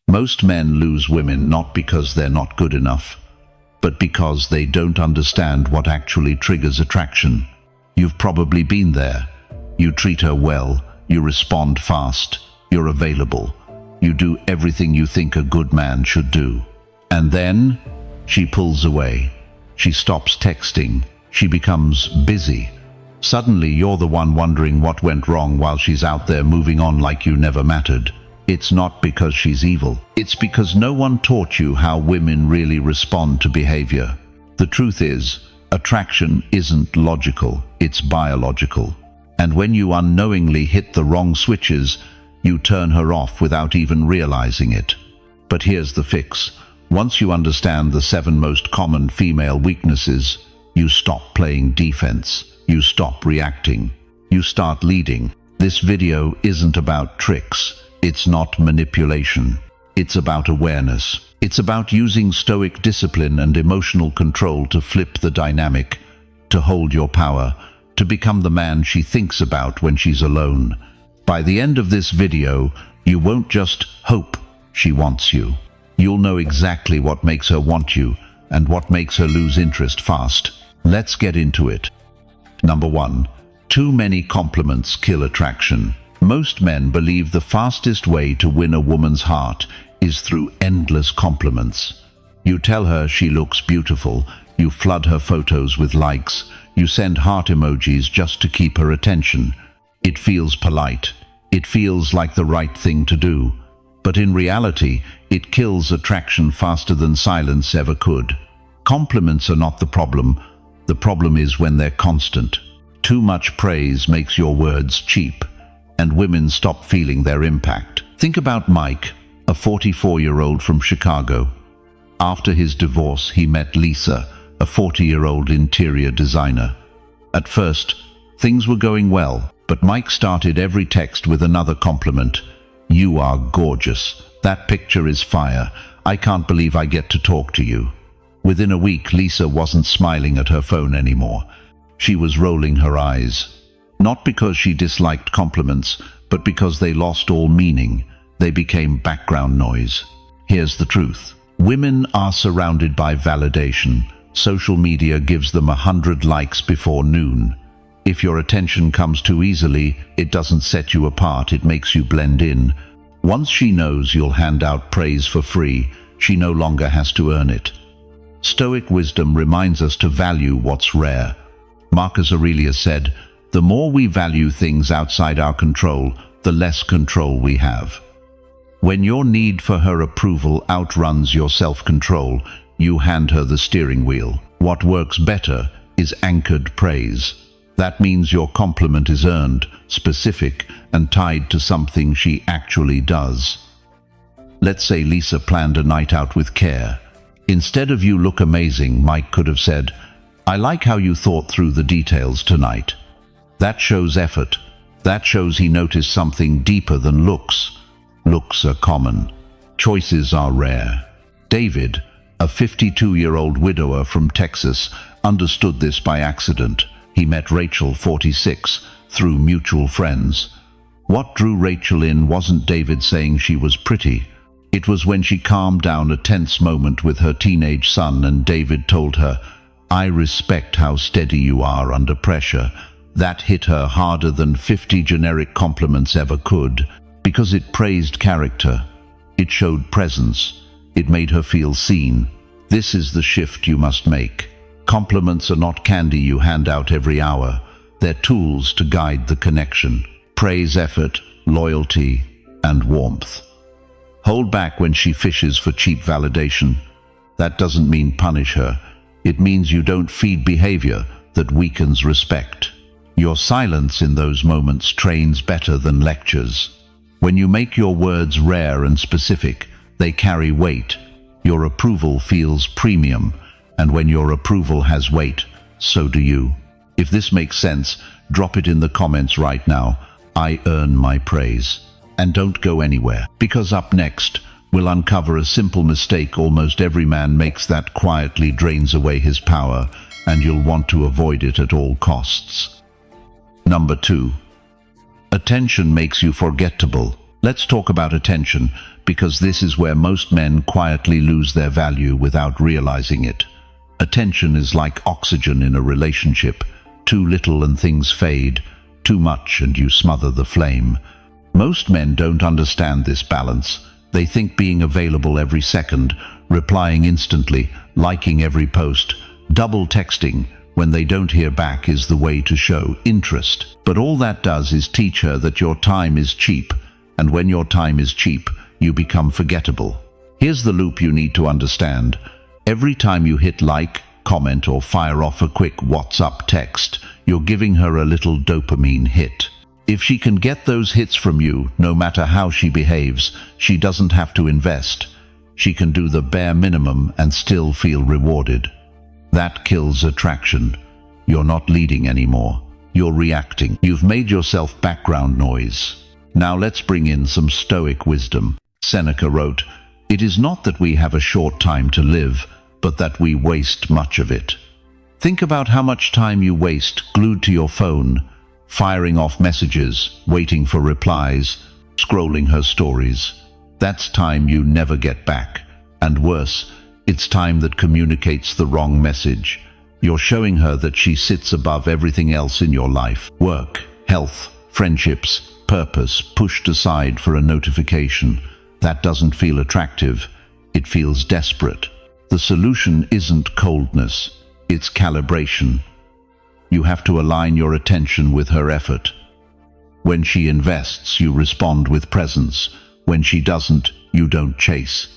Most men lose women not because they're not good enough, but because they don't understand what actually triggers attraction. You've probably been there. You treat her well, you respond fast, you're available. You do everything you think a good man should do. And then she pulls away. She stops texting. She becomes busy. Suddenly you're the one wondering what went wrong while she's out there moving on like you never mattered. It's not because she's evil. It's because no one taught you how women really respond to behavior. The truth is, attraction isn't logical, it's biological. And when you unknowingly hit the wrong switches, you turn her off without even realizing it. But here's the fix. Once you understand the 7 most common female weaknesses, you stop playing defense. You stop reacting. You start leading. This video isn't about tricks. It's not manipulation. It's about awareness. It's about using Stoic discipline and emotional control to flip the dynamic, to hold your power, to become the man she thinks about when she's alone. By the end of this video, you won't just hope she wants you. You'll know exactly what makes her want you and what makes her lose interest fast. Let's get into it. Number 1. Too many compliments kill attraction. Most men believe the fastest way to win a woman's heart is through endless compliments. You tell her she looks beautiful, you flood her photos with likes, you send heart emojis just to keep her attention. It feels polite. It feels like the right thing to do. But in reality, it kills attraction faster than silence ever could. Compliments are not the problem. The problem is when they're constant. Too much praise makes your words cheap, and women stop feeling their impact. Think about Mike, a 44-year-old from Chicago. After his divorce, he met Lisa, a 40-year-old interior designer. At first, things were going well, but Mike started every text with another compliment. "You are gorgeous. That picture is fire. I can't believe I get to talk to you." Within a week, Lisa wasn't smiling at her phone anymore. She was rolling her eyes. Not because she disliked compliments, but because they lost all meaning. They became background noise. Here's the truth. Women are surrounded by validation. Social media gives them 100 likes before noon. If your attention comes too easily, it doesn't set you apart, it makes you blend in. Once she knows you'll hand out praise for free, she no longer has to earn it. Stoic wisdom reminds us to value what's rare. Marcus Aurelius said, "The more we value things outside our control, the less control we have." When your need for her approval outruns your self-control, you hand her the steering wheel. What works better is anchored praise. That means your compliment is earned, specific, and tied to something she actually does. Let's say Lisa planned a night out with care. Instead of "You look amazing," Mike could have said, "I like how you thought through the details tonight." That shows effort. That shows he noticed something deeper than looks. Looks are common. Choices are rare. David, a 52-year-old widower from Texas, understood this by accident. He met Rachel, 46, through mutual friends. What drew Rachel in wasn't David saying she was pretty. It was when she calmed down a tense moment with her teenage son and David told her, "I respect how steady you are under pressure." That hit her harder than 50 generic compliments ever could, because it praised character. It showed presence. It made her feel seen. This is the shift you must make. Compliments are not candy you hand out every hour. They're tools to guide the connection. Praise effort, loyalty, and warmth. Hold back when she fishes for cheap validation. That doesn't mean punish her. It means you don't feed behavior that weakens respect. Your silence in those moments trains better than lectures. When you make your words rare and specific, they carry weight. Your approval feels premium, and when your approval has weight, so do you. If this makes sense, drop it in the comments right now. I earn my praise. And don't go anywhere, because up next, we'll uncover a simple mistake almost every man makes that quietly drains away his power, and you'll want to avoid it at all costs. Number 2. Attention makes you forgettable. Let's talk about attention, because this is where most men quietly lose their value without realizing it. Attention is like oxygen in a relationship. Too little and things fade, too much and you smother the flame. Most men don't understand this balance. They think being available every second, replying instantly, liking every post, double texting when they don't hear back is the way to show interest. But all that does is teach her that your time is cheap, and when your time is cheap, you become forgettable. Here's the loop you need to understand. Every time you hit like, comment, or fire off a quick WhatsApp text, you're giving her a little dopamine hit. If she can get those hits from you, no matter how she behaves, she doesn't have to invest. She can do the bare minimum and still feel rewarded. That kills attraction. You're not leading anymore. You're reacting. You've made yourself background noise. Now let's bring in some Stoic wisdom. Seneca wrote, "It is not that we have a short time to live, but that we waste much of it." Think about how much time you waste glued to your phone, firing off messages, waiting for replies, scrolling her stories. That's time you never get back. And worse, it's time that communicates the wrong message. You're showing her that she sits above everything else in your life. Work, health, friendships, purpose, pushed aside for a notification. That doesn't feel attractive. It feels desperate. The solution isn't coldness, it's calibration. You have to align your attention with her effort. When she invests, you respond with presence. When she doesn't, you don't chase.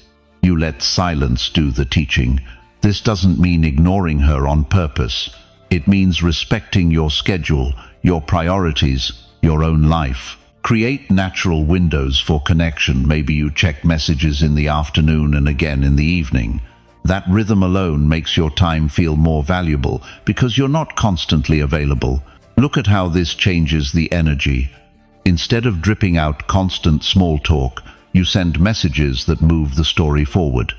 You let silence do the teaching. This doesn't mean ignoring her on purpose. It means respecting your schedule, your priorities, your own life. Create natural windows for connection. Maybe you check messages in the afternoon and again in the evening. That rhythm alone makes your time feel more valuable because you're not constantly available. Look at how this changes the energy. Instead of dripping out constant small talk, you send messages that move the story forward.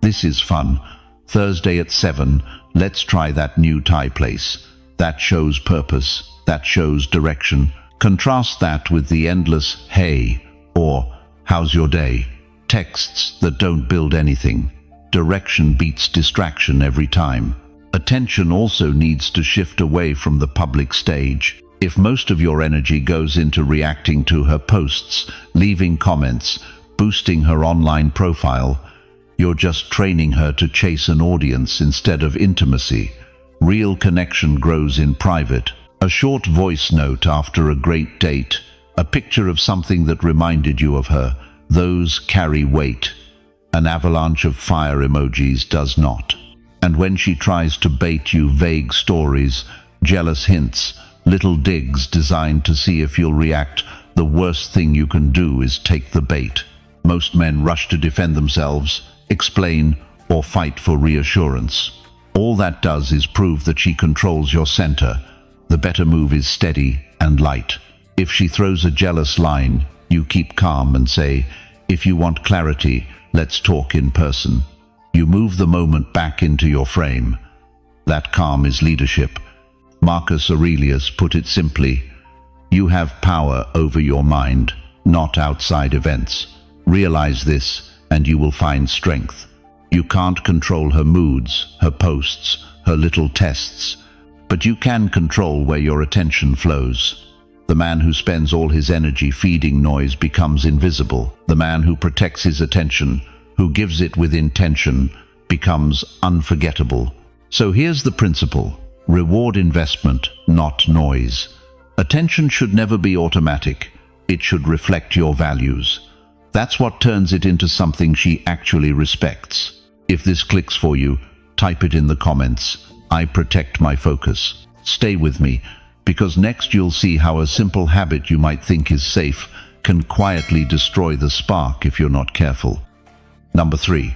This is fun. Thursday at 7, let's try that new Thai place. That shows purpose. That shows direction. Contrast that with the endless "hey" or "how's your day?" texts that don't build anything. Direction beats distraction every time. Attention also needs to shift away from the public stage. If most of your energy goes into reacting to her posts, leaving comments, boosting her online profile, you're just training her to chase an audience instead of intimacy. Real connection grows in private. A short voice note after a great date, a picture of something that reminded you of her, those carry weight. An avalanche of fire emojis does not. And when she tries to bait you, vague stories, jealous hints, little digs designed to see if you'll react, the worst thing you can do is take the bait. Most men rush to defend themselves, explain, or fight for reassurance. All that does is prove that she controls your center. The better move is steady and light. If she throws a jealous line, you keep calm and say, "If you want clarity, let's talk in person." You move the moment back into your frame. That calm is leadership. Marcus Aurelius put it simply, "You have power over your mind, not outside events." Realize this, and you will find strength. You can't control her moods, her posts, her little tests, but you can control where your attention flows. The man who spends all his energy feeding noise becomes invisible. The man who protects his attention, who gives it with intention, becomes unforgettable. So here's the principle. Reward investment, not noise. Attention should never be automatic. It should reflect your values. That's what turns it into something she actually respects. If this clicks for you, type it in the comments. I protect my focus. Stay with me, because next you'll see how a simple habit you might think is safe can quietly destroy the spark if you're not careful. Number 3.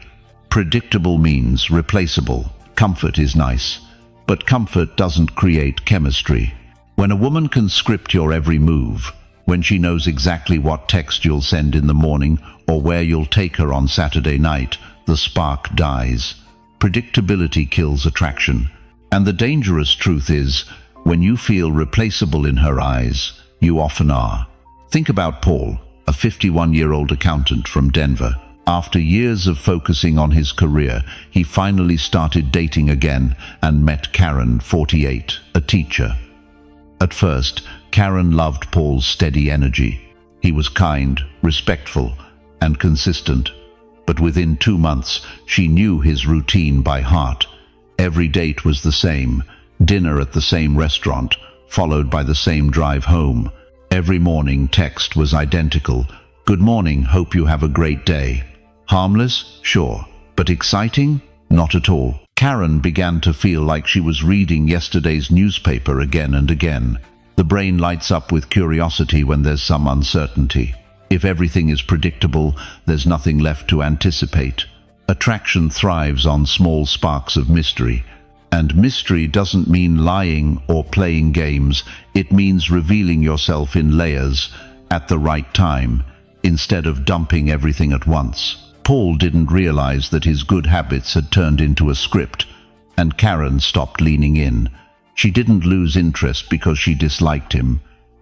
Predictable means replaceable. Comfort is nice, but comfort doesn't create chemistry. When a woman can script your every move, when she knows exactly what text you'll send in the morning or where you'll take her on Saturday night, the spark dies. Predictability kills attraction. And the dangerous truth is, when you feel replaceable in her eyes, you often are. Think about Paul, a 51-year-old accountant from Denver. After years of focusing on his career, he finally started dating again and met Karen, 48, a teacher. At first, Karen loved Paul's steady energy. He was kind, respectful, and consistent. But within 2 months, she knew his routine by heart. Every date was the same, dinner at the same restaurant, followed by the same drive home. Every morning text was identical. Good morning, hope you have a great day. Harmless? Sure. But exciting? Not at all. Karen began to feel like she was reading yesterday's newspaper again and again. The brain lights up with curiosity when there's some uncertainty. If everything is predictable, there's nothing left to anticipate. Attraction thrives on small sparks of mystery. And mystery doesn't mean lying or playing games. It means revealing yourself in layers at the right time, instead of dumping everything at once. Paul didn't realize that his good habits had turned into a script, and Karen stopped leaning in. She didn't lose interest because she disliked him.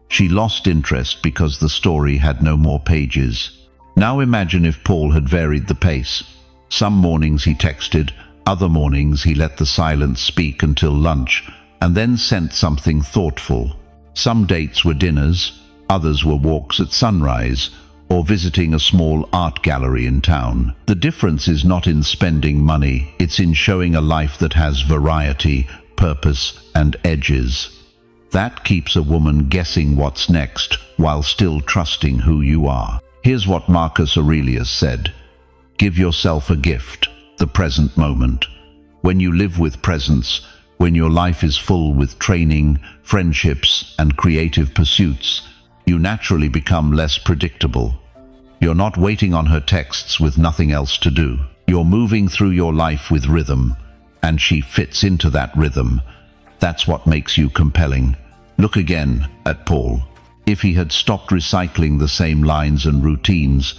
She lost interest because the story had no more pages. Now imagine if Paul had varied the pace. Some mornings he texted, other mornings he let the silence speak until lunch, and then sent something thoughtful. Some dates were dinners, others were walks at sunrise, or visiting a small art gallery in town. The difference is not in spending money, it's in showing a life that has variety, purpose, and edges. That keeps a woman guessing what's next, while still trusting who you are. Here's what Marcus Aurelius said: give yourself a gift, the present moment. When you live with presence, when your life is full with training, friendships, and creative pursuits, you naturally become less predictable. You're not waiting on her texts with nothing else to do. You're moving through your life with rhythm, and she fits into that rhythm. That's what makes you compelling. Look again at Paul. If he had stopped recycling the same lines and routines,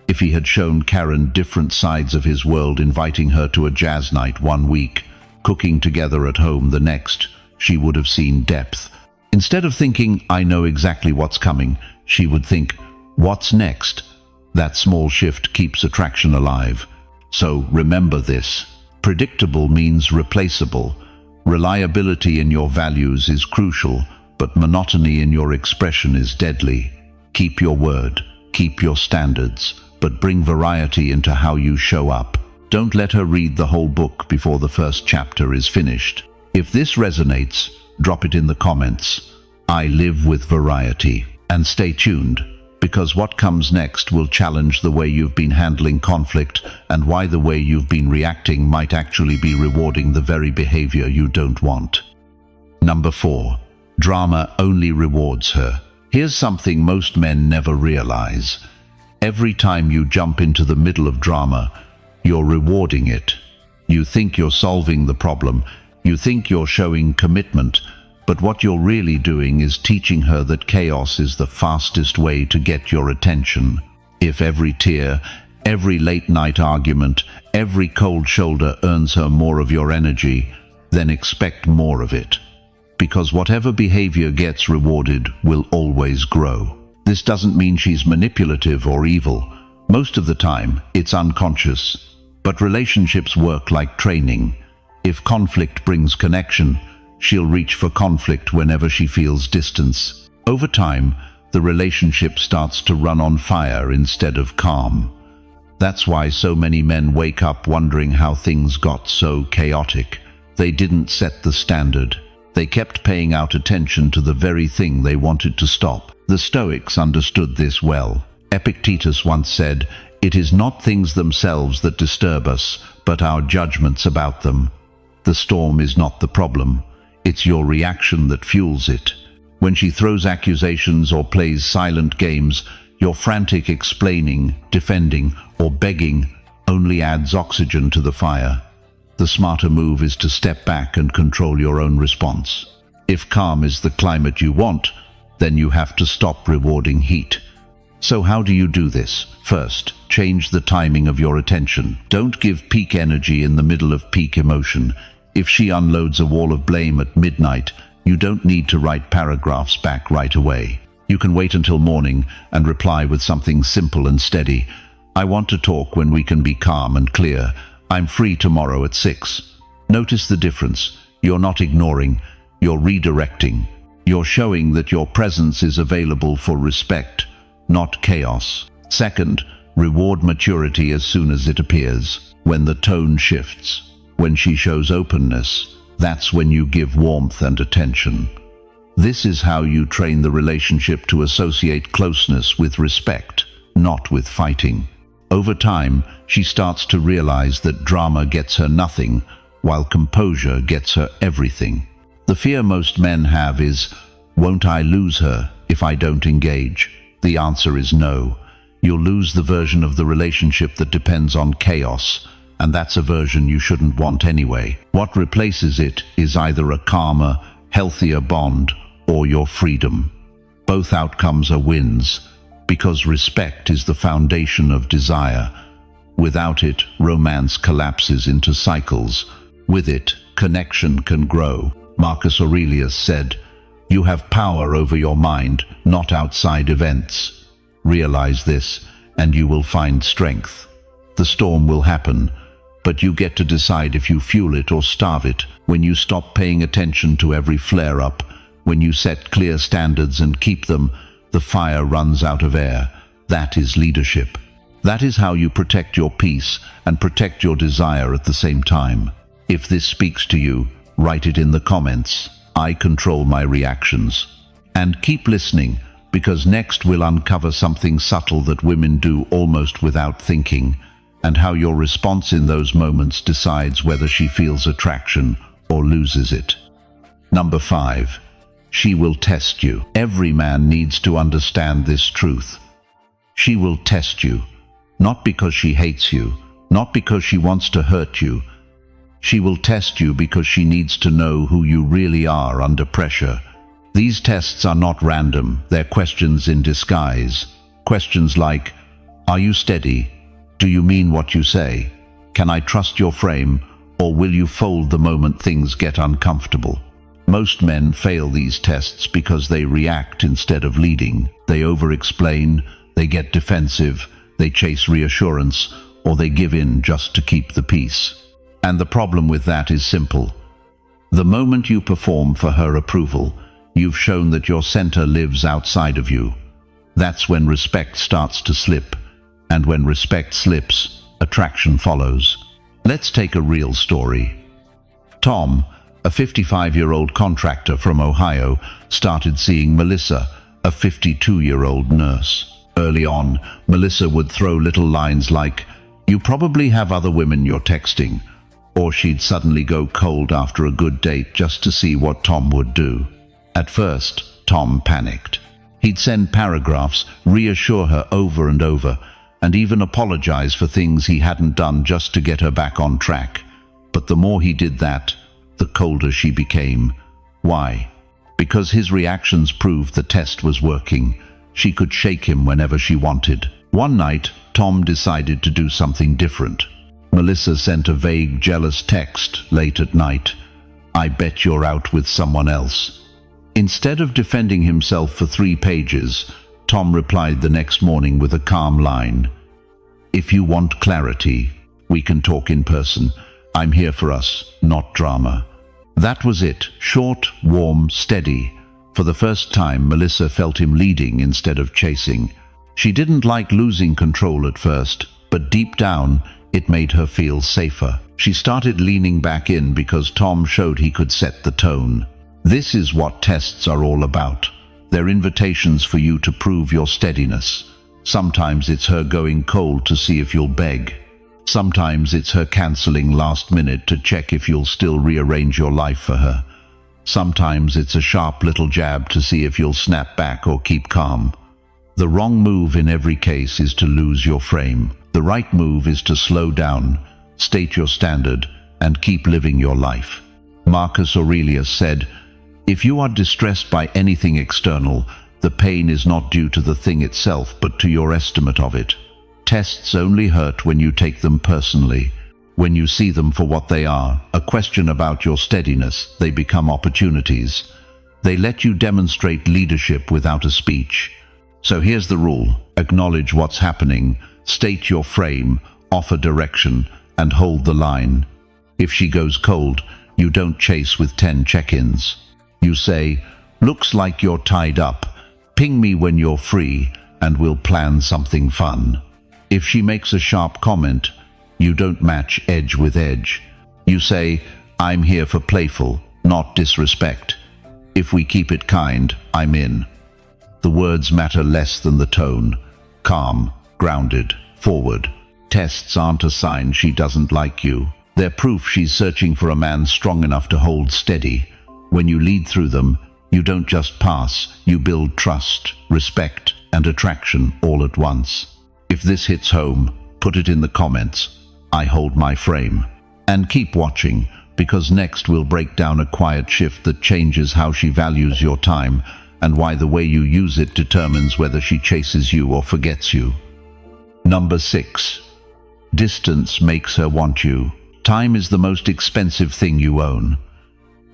if he had shown Karen different sides of his world, inviting her to a jazz night one week, cooking together at home the next, she would have seen depth. Instead of thinking, I know exactly what's coming, she would think, what's next? That small shift keeps attraction alive. So remember this. Predictable means replaceable. Reliability in your values is crucial, but monotony in your expression is deadly. Keep your word, keep your standards, but bring variety into how you show up. Don't let her read the whole book before the first chapter is finished. If this resonates, drop it in the comments. I live with variety. And stay tuned, because what comes next will challenge the way you've been handling conflict and why the way you've been reacting might actually be rewarding the very behavior you don't want. Number 4. Drama only rewards her. Here's something most men never realize. Every time you jump into the middle of drama, you're rewarding it. You think you're solving the problem. You think you're showing commitment. But what you're really doing is teaching her that chaos is the fastest way to get your attention. If every tear, every late-night argument, every cold shoulder earns her more of your energy, then expect more of it. Because whatever behavior gets rewarded will always grow. This doesn't mean she's manipulative or evil. Most of the time, it's unconscious. But relationships work like training. If conflict brings connection, she'll reach for conflict whenever she feels distance. Over time, the relationship starts to run on fire instead of calm. That's why so many men wake up wondering how things got so chaotic. They didn't set the standard. They kept paying out attention to the very thing they wanted to stop. The Stoics understood this well. Epictetus once said, "It is not things themselves that disturb us, but our judgments about them." The storm is not the problem. It's your reaction that fuels it. When she throws accusations or plays silent games, your frantic explaining, defending, or begging only adds oxygen to the fire. The smarter move is to step back and control your own response. If calm is the climate you want, then you have to stop rewarding heat. So how do you do this? First, change the timing of your attention. Don't give peak energy in the middle of peak emotion. If she unloads a wall of blame at midnight, you don't need to write paragraphs back right away. You can wait until morning and reply with something simple and steady. I want to talk when we can be calm and clear. I'm free tomorrow at 6. Notice the difference. You're not ignoring, you're redirecting. You're showing that your presence is available for respect, not chaos. Second, reward maturity as soon as it appears. When the tone shifts, when she shows openness, that's when you give warmth and attention. This is how you train the relationship to associate closeness with respect, not with fighting. Over time, she starts to realize that drama gets her nothing, while composure gets her everything. The fear most men have is, won't I lose her if I don't engage? The answer is no. You'll lose the version of the relationship that depends on chaos, and that's a version you shouldn't want anyway. What replaces it is either a calmer, healthier bond or your freedom. Both outcomes are wins, because respect is the foundation of desire. Without it, romance collapses into cycles. With it, connection can grow. Marcus Aurelius said, "You have power over your mind, not outside events. Realize this, and you will find strength. The storm will happen, but you get to decide if you fuel it or starve it. When you stop paying attention to every flare-up, when you set clear standards and keep them, the fire runs out of air. That is leadership. That is how you protect your peace and protect your desire at the same time." If this speaks to you, write it in the comments. I control my reactions. And keep listening, because next we'll uncover something subtle that women do almost without thinking, and how your response in those moments decides whether she feels attraction or loses it. Number 5. She will test you. Every man needs to understand this truth. She will test you, not because she hates you, not because she wants to hurt you. She will test you because she needs to know who you really are under pressure. These tests are not random, they're questions in disguise. Questions like, are you steady? Do you mean what you say? Can I trust your frame? Or will you fold the moment things get uncomfortable? Most men fail these tests because they react instead of leading. They over-explain, they get defensive, they chase reassurance, or they give in just to keep the peace. And the problem with that is simple. The moment you perform for her approval, you've shown that your center lives outside of you. That's when respect starts to slip. And when respect slips, attraction follows. Let's take a real story. Tom, a 55-year-old contractor from Ohio, started seeing Melissa, a 52-year-old nurse. Early on, Melissa would throw little lines like, "You probably have other women you're texting," or she'd suddenly go cold after a good date just to see what Tom would do. At first, Tom panicked. He'd send paragraphs, reassure her over and over, and even apologize for things he hadn't done just to get her back on track. But the more he did that, the colder she became. Why? Because his reactions proved the test was working. She could shake him whenever she wanted. One night, Tom decided to do something different. Melissa sent a vague, jealous text late at night. "I bet you're out with someone else." Instead of defending himself for 3 pages, Tom replied the next morning with a calm line. "If you want clarity, we can talk in person. I'm here for us, not drama." That was it. Short, warm, steady. For the first time, Melissa felt him leading instead of chasing. She didn't like losing control at first, but deep down, it made her feel safer. She started leaning back in because Tom showed he could set the tone. This is what tests are all about. They're invitations for you to prove your steadiness. Sometimes it's her going cold to see if you'll beg. Sometimes it's her canceling last minute to check if you'll still rearrange your life for her. Sometimes it's a sharp little jab to see if you'll snap back or keep calm. The wrong move in every case is to lose your frame. The right move is to slow down, state your standard, and keep living your life. Marcus Aurelius said, "If you are distressed by anything external, the pain is not due to the thing itself, but to your estimate of it." Tests only hurt when you take them personally. When you see them for what they are, a question about your steadiness, they become opportunities. They let you demonstrate leadership without a speech. So here's the rule. Acknowledge what's happening, state your frame, offer direction, and hold the line. If she goes cold, you don't chase with 10 check-ins. You say, "Looks like you're tied up. Ping me when you're free, and we'll plan something fun." If she makes a sharp comment, you don't match edge with edge. You say, "I'm here for playful, not disrespect. If we keep it kind, I'm in." The words matter less than the tone. Calm, grounded, forward. Tests aren't a sign she doesn't like you. They're proof she's searching for a man strong enough to hold steady. When you lead through them, you don't just pass, you build trust, respect, and attraction all at once. If this hits home, put it in the comments. I hold my frame. And keep watching, because next we'll break down a quiet shift that changes how she values your time and why the way you use it determines whether she chases you or forgets you. Number 6. Distance makes her want you. Time is the most expensive thing you own.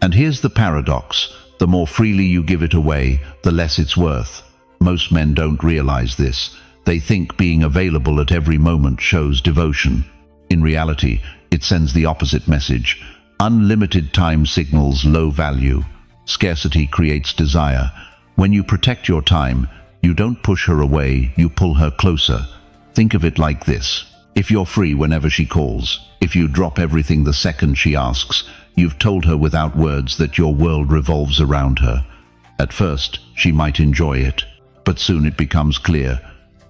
And here's the paradox. The more freely you give it away, the less it's worth. Most men don't realize this. They think being available at every moment shows devotion. In reality, it sends the opposite message. Unlimited time signals low value. Scarcity creates desire. When you protect your time, you don't push her away, you pull her closer. Think of it like this. If you're free whenever she calls, if you drop everything the second she asks, you've told her without words that your world revolves around her. At first, she might enjoy it, but soon it becomes clear.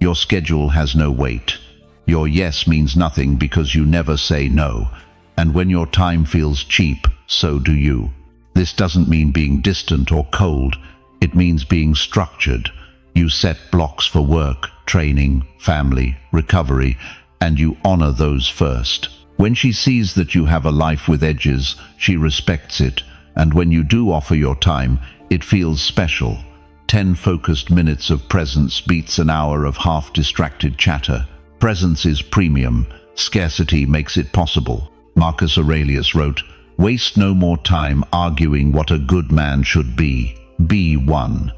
Your schedule has no weight. Your yes means nothing because you never say no. And when your time feels cheap, so do you. This doesn't mean being distant or cold. It means being structured. You set blocks for work, training, family, recovery, and you honor those first. When she sees that you have a life with edges, she respects it. And when you do offer your time, it feels special. 10 focused minutes of presence beats an hour of half-distracted chatter. Presence is premium. Scarcity makes it possible. Marcus Aurelius wrote, "Waste no more time arguing what a good man should be. Be one."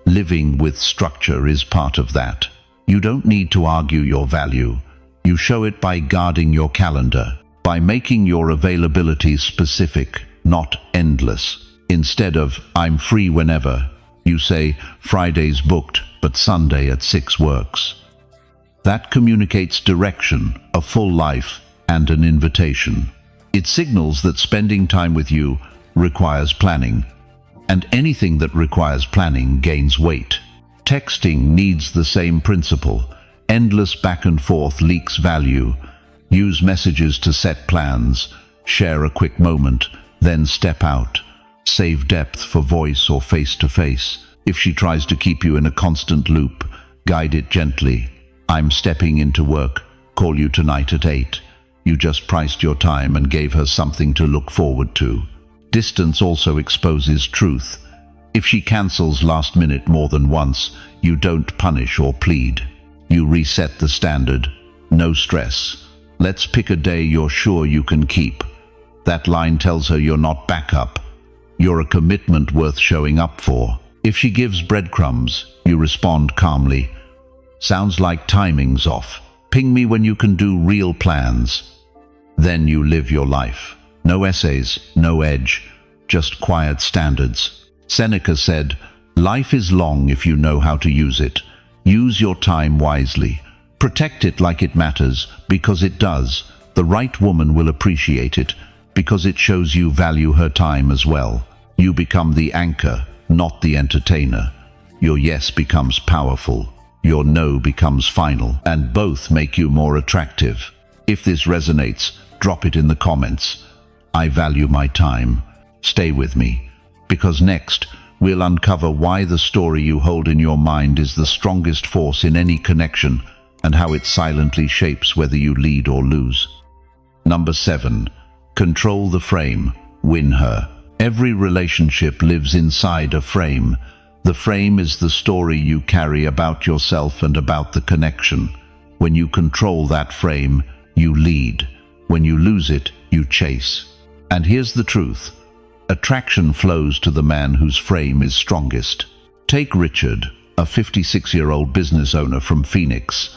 Living with structure is part of that. You don't need to argue your value. You show it by guarding your calendar, by making your availability specific, not endless. Instead of, "I'm free whenever," you say, "Friday's booked, but Sunday at 6 works." That communicates direction, a full life, and an invitation. It signals that spending time with you requires planning, and anything that requires planning gains weight. Texting needs the same principle. Endless back and forth leaks value. Use messages to set plans, share a quick moment, then step out. Save depth for voice or face-to-face. If she tries to keep you in a constant loop, guide it gently. "I'm stepping into work. Call you tonight at 8. You just priced your time and gave her something to look forward to. Distance also exposes truth. If she cancels last minute more than once, you don't punish or plead. You reset the standard. No stress. Let's pick a day you're sure you can keep. That line tells her you're not backup. You're a commitment worth showing up for. If she gives breadcrumbs, you respond calmly. "Sounds like timing's off. Ping me when you can do real plans." Then you live your life. No essays, no edge, just quiet standards. Seneca said, "Life is long if you know how to use it. Use your time wisely. Protect it like it matters, because it does. The right woman will appreciate it, because it shows you value her time as well. You become the anchor, not the entertainer. Your yes becomes powerful. Your no becomes final, and both make you more attractive. If this resonates, drop it in the comments. I value my time. Stay with me, because next we'll uncover why the story you hold in your mind is the strongest force in any connection and how it silently shapes whether you lead or lose. Number 7. Control the frame. Win her. Every relationship lives inside a frame. The frame is the story you carry about yourself and about the connection. When you control that frame, you lead. When you lose it, you chase. And here's the truth. Attraction flows to the man whose frame is strongest. Take Richard, a 56-year-old business owner from Phoenix.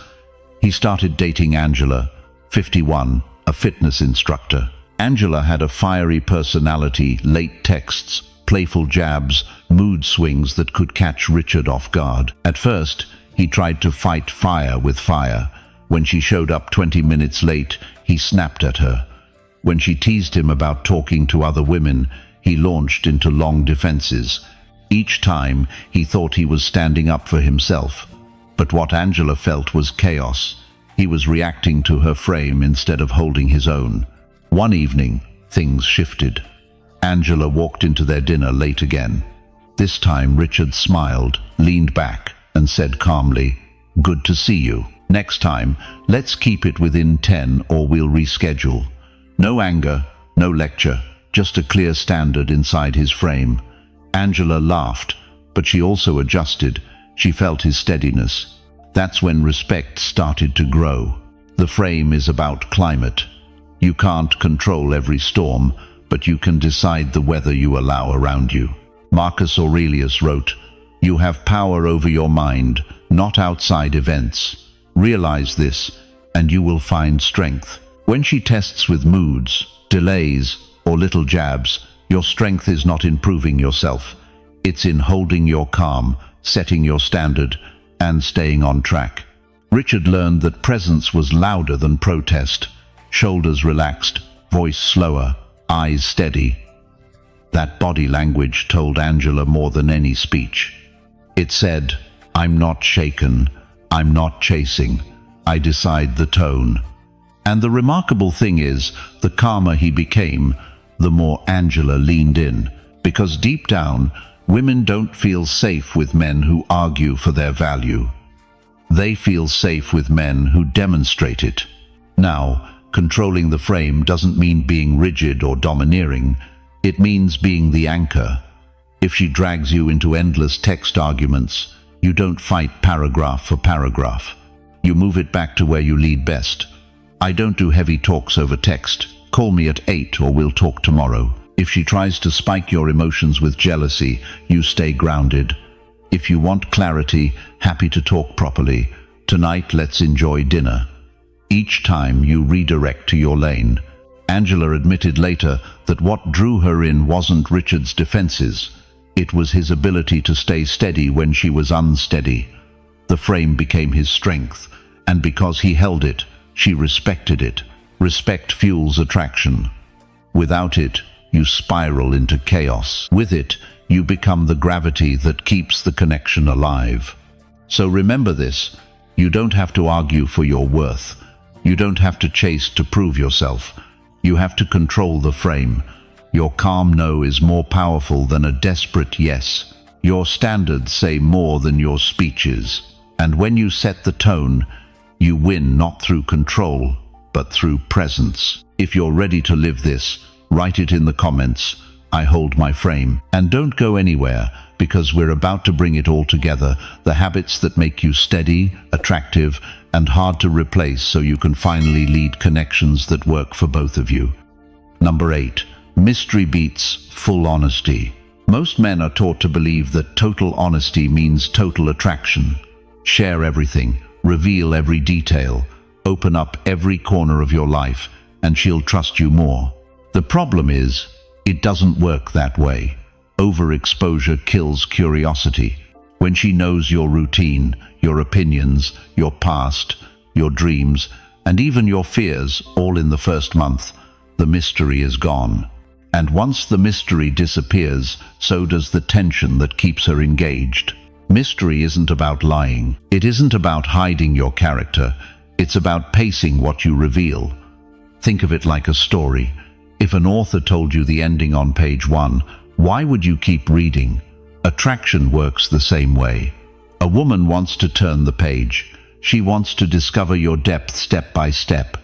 He started dating Angela, 51, a fitness instructor. Angela had a fiery personality, late texts, playful jabs, mood swings that could catch Richard off guard. At first, he tried to fight fire with fire. When she showed up 20 minutes late, he snapped at her. When she teased him about talking to other women, he launched into long defenses. Each time, he thought he was standing up for himself. But what Angela felt was chaos. He was reacting to her frame instead of holding his own. One evening, things shifted. Angela walked into their dinner late again. This time, Richard smiled, leaned back, and said calmly, "Good to see you. Next time, let's keep it within 10 or we'll reschedule." No anger, no lecture, just a clear standard inside his frame. Angela laughed, but she also adjusted. She felt his steadiness. That's when respect started to grow. The frame is about climate. You can't control every storm, but you can decide the weather you allow around you. Marcus Aurelius wrote, "You have power over your mind, not outside events. Realize this, and you will find strength." When she tests with moods, delays, or little jabs, your strength is not in proving yourself. It's in holding your calm, setting your standard, and staying on track. Richard learned that presence was louder than protest. Shoulders relaxed, voice slower, eyes steady. That body language told Angela more than any speech. It said, "I'm not shaken, I'm not chasing, I decide the tone." And the remarkable thing is, the calmer he became, the more Angela leaned in. Because deep down, women don't feel safe with men who argue for their value. They feel safe with men who demonstrate it. Now, controlling the frame doesn't mean being rigid or domineering. It means being the anchor. If she drags you into endless text arguments, you don't fight paragraph for paragraph. You move it back to where you lead best. I don't do heavy talks over text. Call me at 8 or we'll talk tomorrow. If she tries to spike your emotions with jealousy, you stay grounded. If you want clarity, happy to talk properly. Tonight, let's enjoy dinner. Each time you redirect to your lane. Angela admitted later that what drew her in wasn't Richard's defenses. It was his ability to stay steady when she was unsteady. The frame became his strength, and because he held it, she respected it. Respect fuels attraction. Without it, you spiral into chaos. With it, you become the gravity that keeps the connection alive. So remember this, you don't have to argue for your worth. You don't have to chase to prove yourself. You have to control the frame. Your calm no is more powerful than a desperate yes. Your standards say more than your speeches. And when you set the tone, you win not through control, but through presence. If you're ready to live this, write it in the comments. I hold my frame. And don't go anywhere, because we're about to bring it all together. The habits that make you steady, attractive, and hard to replace, so you can finally lead connections that work for both of you. Number 8. Mystery beats full honesty. Most men are taught to believe that total honesty means total attraction. Share everything, reveal every detail, open up every corner of your life, and she'll trust you more. The problem is, it doesn't work that way. Overexposure kills curiosity. When she knows your routine, your opinions, your past, your dreams, and even your fears all in the first month, the mystery is gone. And once the mystery disappears, so does the tension that keeps her engaged. Mystery isn't about lying. It isn't about hiding your character. It's about pacing what you reveal. Think of it like a story. If an author told you the ending on page 1, why would you keep reading? Attraction works the same way. A woman wants to turn the page. She wants to discover your depth step by step.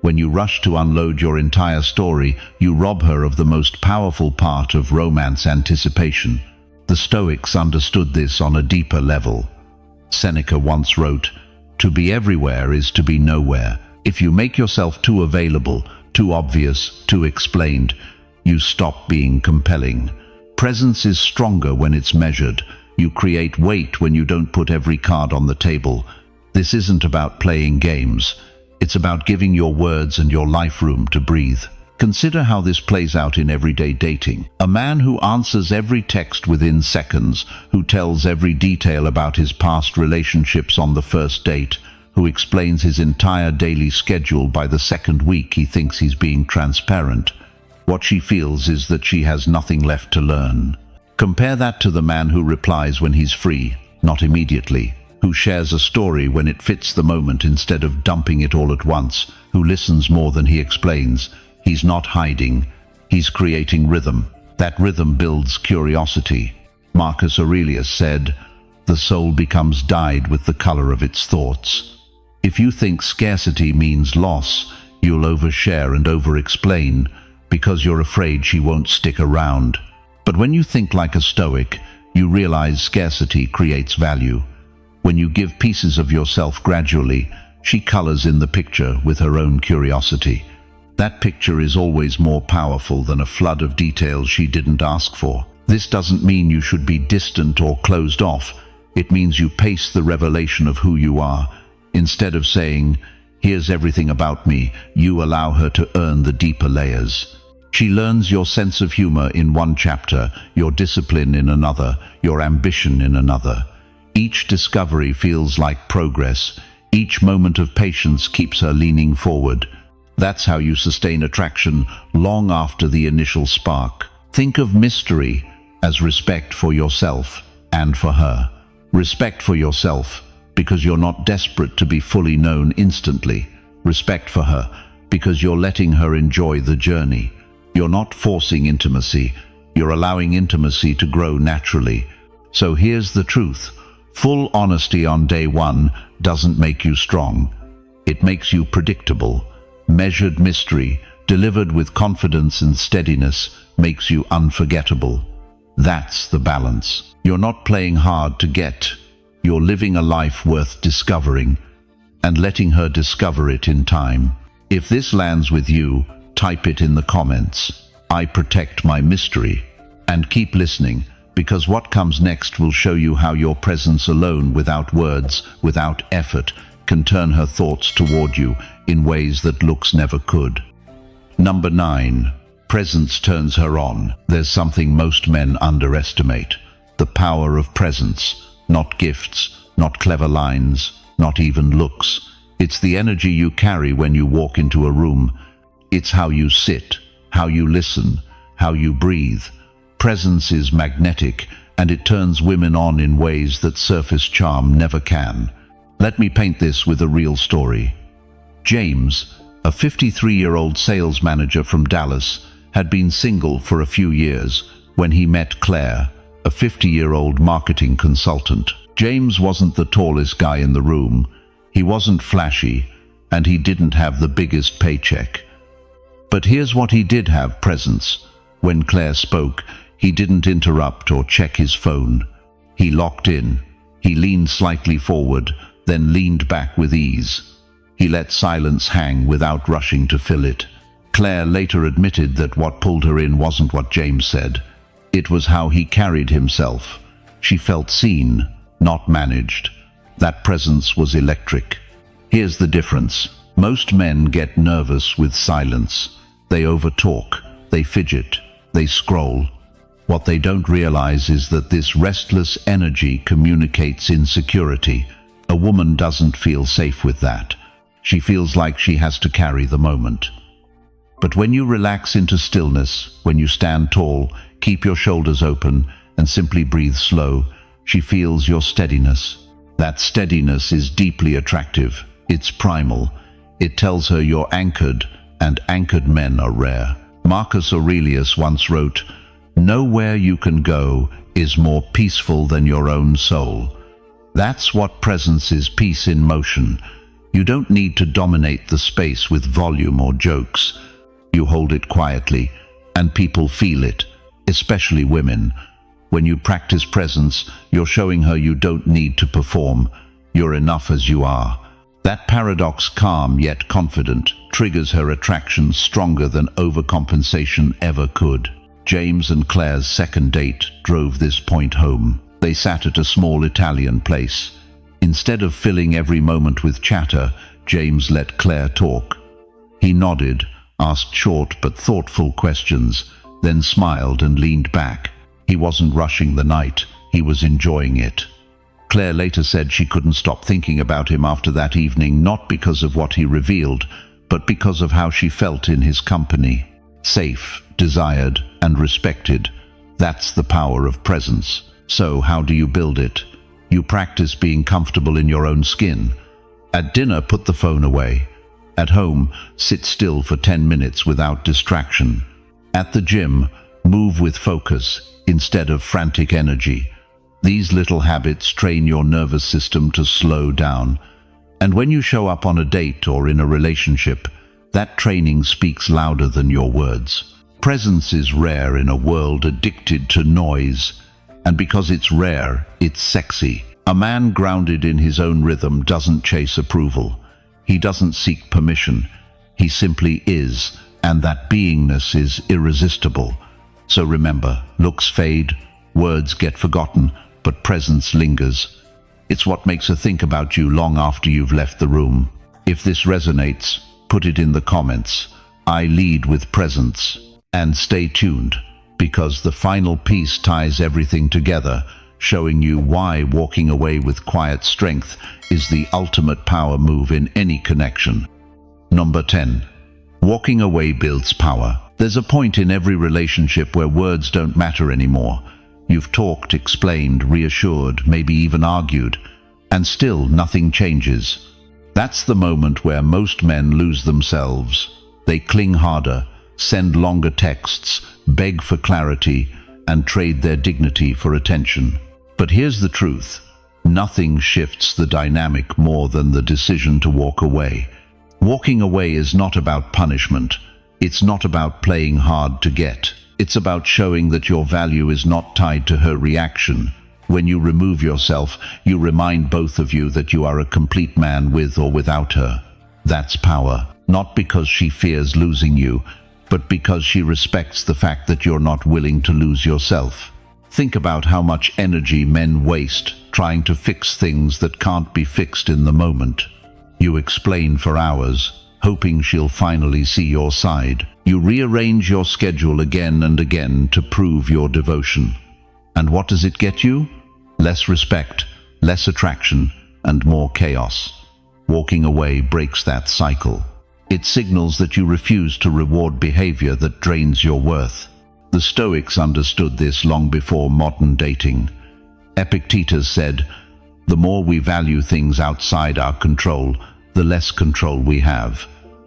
When you rush to unload your entire story, you rob her of the most powerful part of romance: anticipation. The Stoics understood this on a deeper level. Seneca once wrote, "To be everywhere is to be nowhere." If you make yourself too available, too obvious, too explained, You stop being compelling. Presence is stronger when it's measured. You create weight when you don't put every card on the table. This isn't about playing games. It's about giving your words and your life room to breathe. Consider how this plays out in everyday dating. A man who answers every text within seconds, who tells every detail about his past relationships on the first date, who explains his entire daily schedule by the second week he thinks he's being transparent. What she feels is that she has nothing left to learn. Compare that to the man who replies when he's free, not immediately, who shares a story when it fits the moment instead of dumping it all at once, who listens more than he explains. He's not hiding, he's creating rhythm. That rhythm builds curiosity. Marcus Aurelius said, "The soul becomes dyed with the color of its thoughts." If you think scarcity means loss, you'll overshare and over-explain because you're afraid she won't stick around. But when you think like a Stoic, you realize scarcity creates value. When you give pieces of yourself gradually, she colors in the picture with her own curiosity. That picture is always more powerful than a flood of details she didn't ask for. This doesn't mean you should be distant or closed off. It means you pace the revelation of who you are. Instead of saying, "Here's everything about me," you allow her to earn the deeper layers. She learns your sense of humor in one chapter, your discipline in another, your ambition in another. Each discovery feels like progress. Each moment of patience keeps her leaning forward. That's how you sustain attraction long after the initial spark. Think of mystery as respect for yourself and for her. Respect for yourself because you're not desperate to be fully known instantly. Respect for her because you're letting her enjoy the journey. You're not forcing intimacy. You're allowing intimacy to grow naturally. So here's the truth. Full honesty on day one doesn't make you strong. It makes you predictable. Measured mystery, delivered with confidence and steadiness, makes you unforgettable. That's the balance. You're not playing hard to get. You're living a life worth discovering and letting her discover it in time. If this lands with you, type it in the comments. I protect my mystery. And keep listening, because what comes next will show you how your presence alone, without words, without effort, can turn her thoughts toward you in ways that looks never could. Number 9. Presence turns her on. There's something most men underestimate. The power of presence. Not gifts, not clever lines, not even looks. It's the energy you carry when you walk into a room. It's how you sit, how you listen, how you breathe. Presence is magnetic, and it turns women on in ways that surface charm never can. Let me paint this with a real story. James, a 53-year-old sales manager from Dallas, had been single for a few years when he met Claire, a 50-year-old marketing consultant. James wasn't the tallest guy in the room. He wasn't flashy, and he didn't have the biggest paycheck. But here's what he did have: presence. When Claire spoke, he didn't interrupt or check his phone. He locked in. He leaned slightly forward, then leaned back with ease. He let silence hang without rushing to fill it. Claire later admitted that what pulled her in wasn't what James said. It was how he carried himself. She felt seen, not managed. That presence was electric. Here's the difference. Most men get nervous with silence. They overtalk, they fidget, they scroll. What they don't realize is that this restless energy communicates insecurity. A woman doesn't feel safe with that. She feels like she has to carry the moment. But when you relax into stillness, when you stand tall, keep your shoulders open, and simply breathe slow, she feels your steadiness. That steadiness is deeply attractive. It's primal. It tells her you're anchored, and anchored men are rare. Marcus Aurelius once wrote, "Nowhere you can go is more peaceful than your own soul." That's what presence is: peace in motion. You don't need to dominate the space with volume or jokes. You hold it quietly, and people feel it, especially women. When you practice presence, you're showing her you don't need to perform. You're enough as you are. That paradox, calm yet confident, triggers her attraction stronger than overcompensation ever could. James and Claire's second date drove this point home. They sat at a small Italian place. Instead of filling every moment with chatter, James let Claire talk. He nodded, asked short but thoughtful questions, then smiled and leaned back. He wasn't rushing the night, he was enjoying it. Claire later said she couldn't stop thinking about him after that evening, not because of what he revealed, but because of how she felt in his company. Safe, desired, and respected. That's the power of presence. So how do you build it? You practice being comfortable in your own skin. At dinner, put the phone away. At home, sit still for 10 minutes without distraction. At the gym, move with focus instead of frantic energy. These little habits train your nervous system to slow down. And when you show up on a date or in a relationship, that training speaks louder than your words. Presence is rare in a world addicted to noise, and because it's rare, it's sexy. A man grounded in his own rhythm doesn't chase approval. He doesn't seek permission. He simply is, and that beingness is irresistible. So remember, looks fade, words get forgotten, but presence lingers. It's what makes her think about you long after you've left the room. If this resonates, put it in the comments. I lead with presence. And stay tuned, because the final piece ties everything together, showing you why walking away with quiet strength is the ultimate power move in any connection. Number 10. Walking away builds power. There's a point in every relationship where words don't matter anymore. You've talked, explained, reassured, maybe even argued, and still nothing changes. That's the moment where most men lose themselves. They cling harder, send longer texts, beg for clarity, and trade their dignity for attention. But here's the truth. Nothing shifts the dynamic more than the decision to walk away. Walking away is not about punishment. It's not about playing hard to get. It's about showing that your value is not tied to her reaction. When you remove yourself, you remind both of you that you are a complete man with or without her. That's power, not because she fears losing you, but because she respects the fact that you're not willing to lose yourself. Think about how much energy men waste trying to fix things that can't be fixed in the moment. You explain for hours, hoping she'll finally see your side. You rearrange your schedule again and again to prove your devotion. And what does it get you? Less respect, less attraction, and more chaos. Walking away breaks that cycle. It signals that you refuse to reward behavior that drains your worth. The Stoics understood this long before modern dating. Epictetus said, "The more we value things outside our control, the less control we have."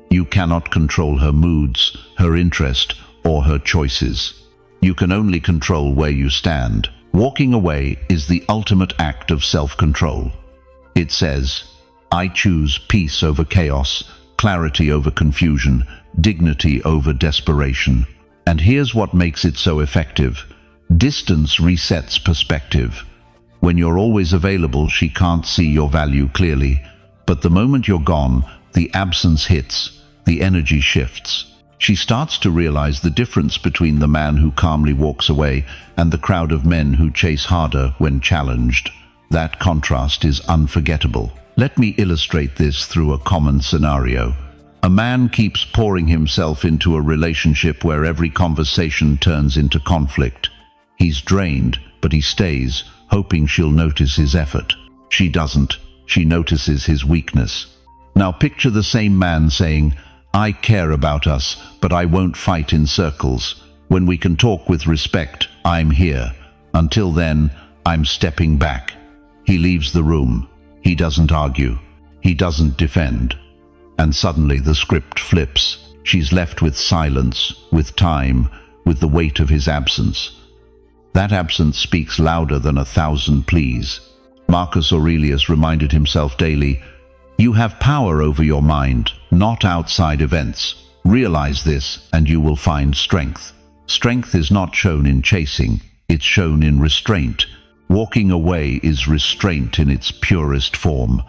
You cannot control her moods, her interest, or her choices. You can only control where you stand. Walking away is the ultimate act of self-control. It says, I choose peace over chaos, clarity over confusion, dignity over desperation. And here's what makes it so effective. Distance resets perspective. When you're always available, she can't see your value clearly. But the moment you're gone, the absence hits. The energy shifts. She starts to realize the difference between the man who calmly walks away and the crowd of men who chase harder when challenged. That contrast is unforgettable. Let me illustrate this through a common scenario. A man keeps pouring himself into a relationship where every conversation turns into conflict. He's drained, but he stays, hoping she'll notice his effort. She doesn't. She notices his weakness. Now picture the same man saying, I care about us, but I won't fight in circles. When we can talk with respect, I'm here. Until then, I'm stepping back. He leaves the room. He doesn't argue. He doesn't defend. And suddenly the script flips. She's left with silence, with time, with the weight of his absence. That absence speaks louder than 1,000 pleas. Marcus Aurelius reminded himself daily, you have power over your mind, not outside events. Realize this, and you will find strength. Strength is not shown in chasing, it's shown in restraint. Walking away is restraint in its purest form.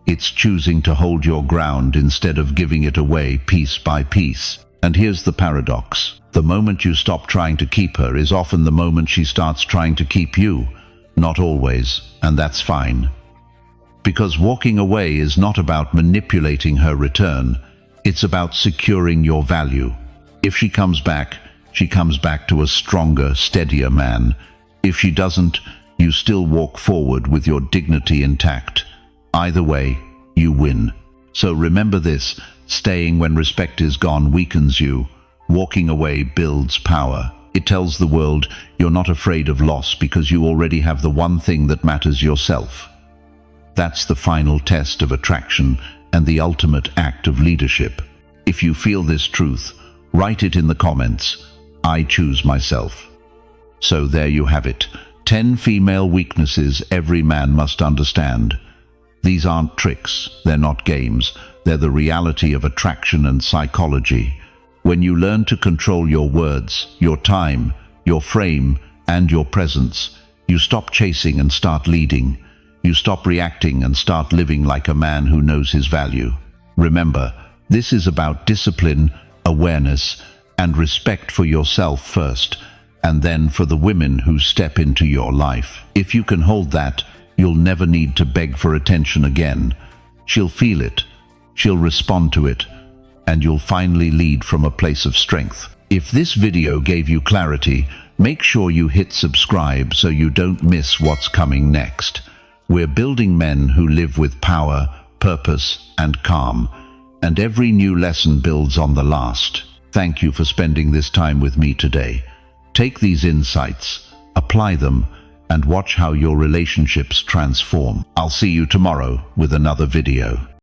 It's choosing to hold your ground instead of giving it away piece by piece. And here's the paradox. The moment you stop trying to keep her is often the moment she starts trying to keep you. Not always, and that's fine. Because walking away is not about manipulating her return, it's about securing your value. If she comes back to a stronger, steadier man. If she doesn't, you still walk forward with your dignity intact. Either way, you win. So remember this, staying when respect is gone weakens you. Walking away builds power. It tells the world you're not afraid of loss because you already have the one thing that matters, yourself. That's the final test of attraction and the ultimate act of leadership. If you feel this truth, write it in the comments. I choose myself. So there you have it. 10 female weaknesses every man must understand. These aren't tricks, they're not games, they're the reality of attraction and psychology. When you learn to control your words, your time, your frame, and your presence, you stop chasing and start leading. You stop reacting and start living like a man who knows his value. Remember, this is about discipline, awareness, and respect for yourself first, and then for the women who step into your life. If you can hold that, you'll never need to beg for attention again. She'll feel it, she'll respond to it, and you'll finally lead from a place of strength. If this video gave you clarity, make sure you hit subscribe so you don't miss what's coming next. We're building men who live with power, purpose, and calm, and every new lesson builds on the last. Thank you for spending this time with me today. Take these insights, apply them, and watch how your relationships transform. I'll see you tomorrow with another video.